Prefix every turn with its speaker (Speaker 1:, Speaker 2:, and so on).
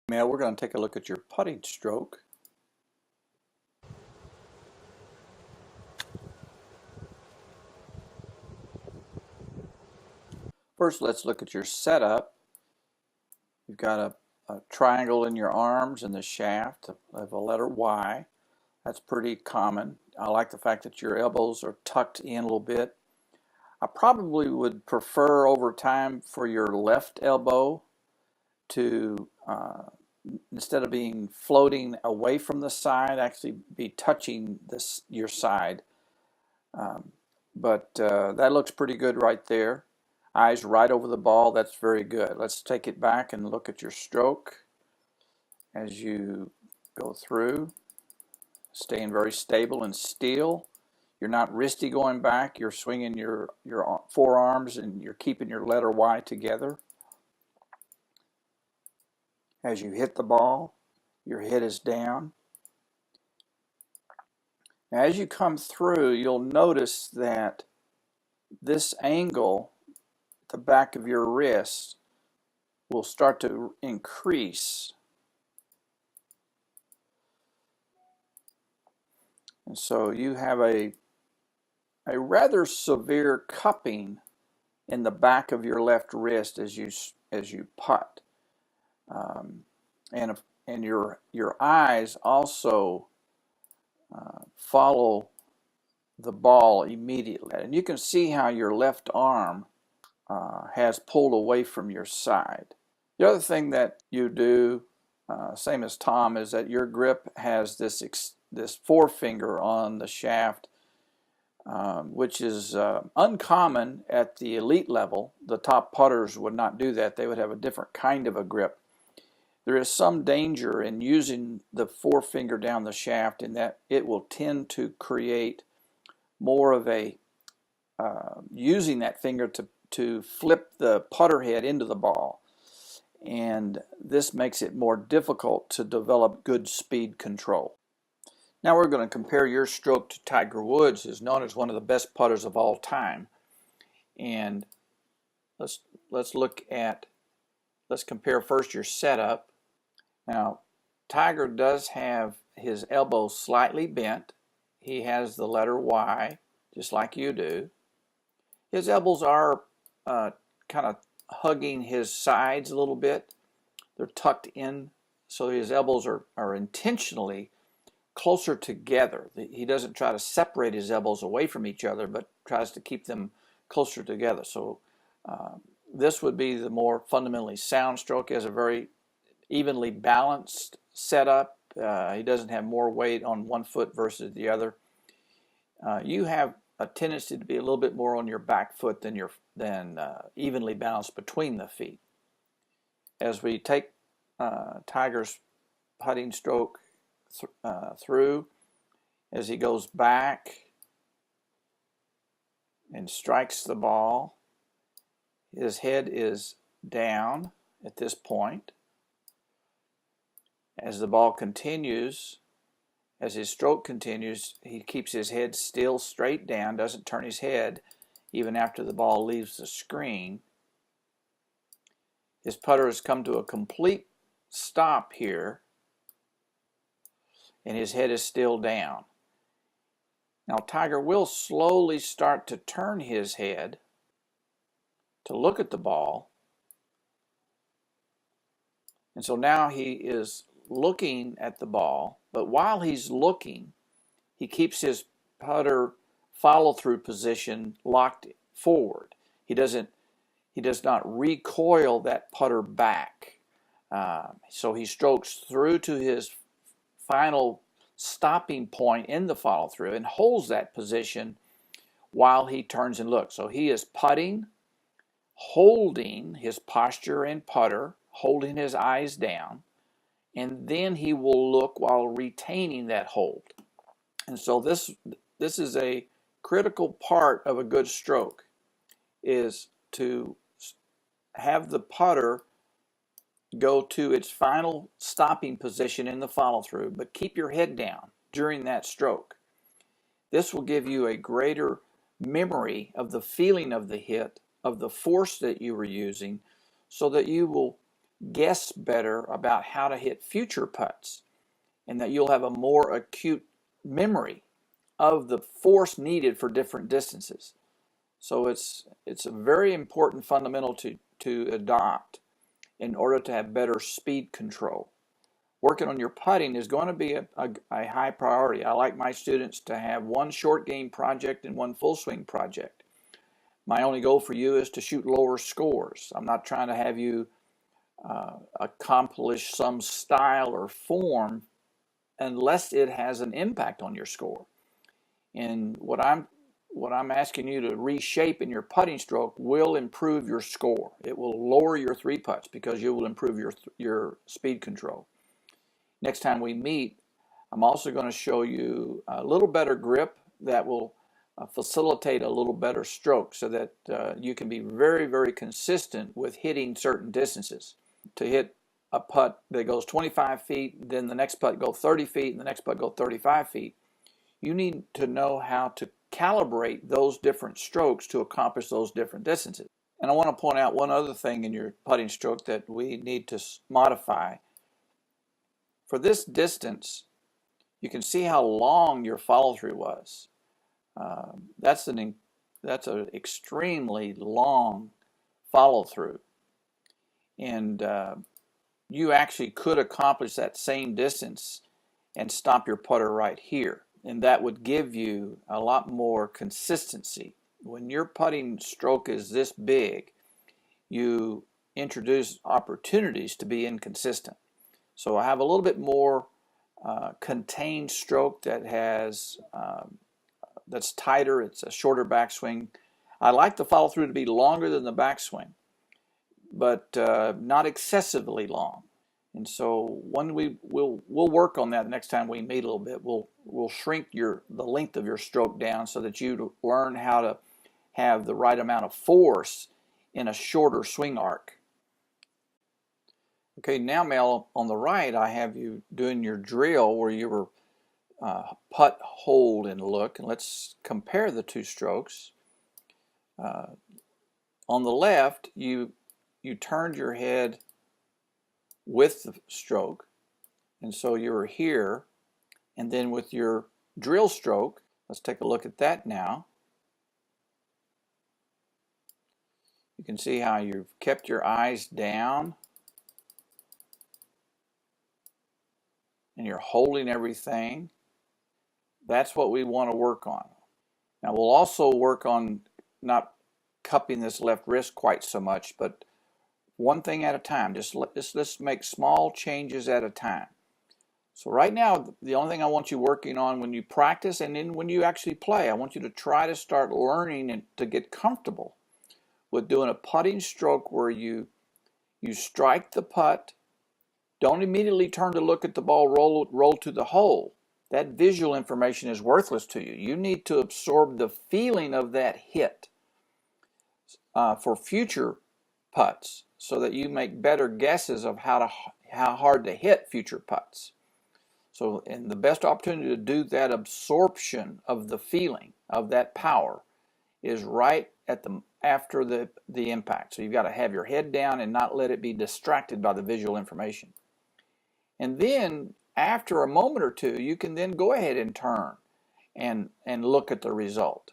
Speaker 1: Now we're going to take a look at your putting stroke. First, let's look at your setup. You've got a triangle in your arms and the shaft of a letter Y. That's pretty common. I like the fact that your elbows are tucked in a little bit. I probably would prefer over time for your left elbow to, instead of being floating away from the side, actually be touching your side. But that looks pretty good right there. Eyes right over the ball, that's very good. Let's take it back and look at your stroke as you go through. Staying very stable and still. You're not wristy going back. You're swinging your forearms and you're keeping your letter Y together. As you hit the ball, your head is down. Now, as you come through, you'll notice that this angle, the back of your wrist, will start to increase. And so you have a rather severe cupping in the back of your left wrist as you putt, and your eyes also follow the ball immediately, and you can see how your left arm has pulled away from your side. The other thing that you do, same as Tom, is that your grip has this forefinger on the shaft, which is uncommon at the elite level. The top putters would not do that. They would have a different kind of a grip. There is some danger in using the forefinger down the shaft in that it will tend to create more of a, using that finger to flip the putter head into the ball. And this makes it more difficult to develop good speed control. Now we're going to compare your stroke to Tiger Woods, who's known as one of the best putters of all time. And let's compare first your setup. Now, Tiger does have his elbows slightly bent. He has the letter Y, just like you do. His elbows are kind of hugging his sides a little bit. They're tucked in, so his elbows are intentionally closer together. He doesn't try to separate his elbows away from each other, but tries to keep them closer together. So this would be the more fundamentally sound stroke. He has a very evenly balanced setup. He doesn't have more weight on one foot versus the other. You have a tendency to be a little bit more on your back foot than evenly balanced between the feet. As we take Tiger's putting stroke through, as he goes back and strikes the ball, his head is down at this point. As the ball continues, as his stroke continues, he keeps his head still straight down, doesn't turn his head even after the ball leaves the screen. His putter has come to a complete stop here, and his head is still down. Now Tiger will slowly start to turn his head to look at the ball. And so now he is looking at the ball, but while he's looking, he keeps his putter follow-through position locked forward. He does not recoil that putter back. So he strokes through to his final stopping point in the follow-through and holds that position while he turns and looks. So he is putting, holding his posture and putter, holding his eyes down, and then he will look while retaining that hold. And so this is a critical part of a good stroke, is to have the putter go to its final stopping position in the follow-through, but keep your head down during that stroke. This will give you a greater memory of the feeling of the hit, of the force that you were using, so that you will guess better about how to hit future putts, and that you'll have a more acute memory of the force needed for different distances. So it's a very important fundamental to adopt in order to have better speed control. Working on your putting is going to be a high priority. I like my students to have one short game project and one full swing project. My only goal for you is to shoot lower scores. I'm not trying to have you accomplish some style or form unless it has an impact on your score. And what I'm asking you to reshape in your putting stroke will improve your score. It will lower your three putts because you will improve your speed control. Next time we meet, I'm also going to show you a little better grip that will facilitate a little better stroke so that you can be very, very consistent with hitting certain distances. To hit a putt that goes 25 feet, then the next putt go 30 feet, and the next putt go 35 feet, you need to know how to calibrate those different strokes to accomplish those different distances. And I want to point out one other thing in your putting stroke that we need to modify. For this distance, you can see how long your follow-through was. That's an extremely long follow-through. And you actually could accomplish that same distance and stop your putter right here. And that would give you a lot more consistency. When your putting stroke is this big, you introduce opportunities to be inconsistent. So I have a little bit more contained stroke that has that's tighter. It's a shorter backswing. I like the follow through to be longer than the backswing, but not excessively long. And so when we'll work on that next time we meet a little bit. We'll shrink the length of your stroke down so that you learn how to have the right amount of force in a shorter swing arc. Okay, now Mel, on the right, I have you doing your drill where you were putt, hold, and look. And let's compare the two strokes. On the left, you turned your head with the stroke, and so you were here. And then with your drill stroke, let's take a look at that now. You can see how you've kept your eyes down and you're holding everything. That's what we want to work on. Now we'll also work on not cupping this left wrist quite so much, but one thing at a time. Let's make small changes at a time. So right now, the only thing I want you working on when you practice and then when you actually play, I want you to try to start learning and to get comfortable with doing a putting stroke where you strike the putt. Don't immediately turn to look at the ball roll to the hole. That visual information is worthless to you. You need to absorb the feeling of that hit for future putts so that you make better guesses of how hard to hit future putts. So, and the best opportunity to do that absorption of the feeling of that power is right at after the impact. So you've got to have your head down and not let it be distracted by the visual information. And then after a moment or two, you can then go ahead and turn and look at the result.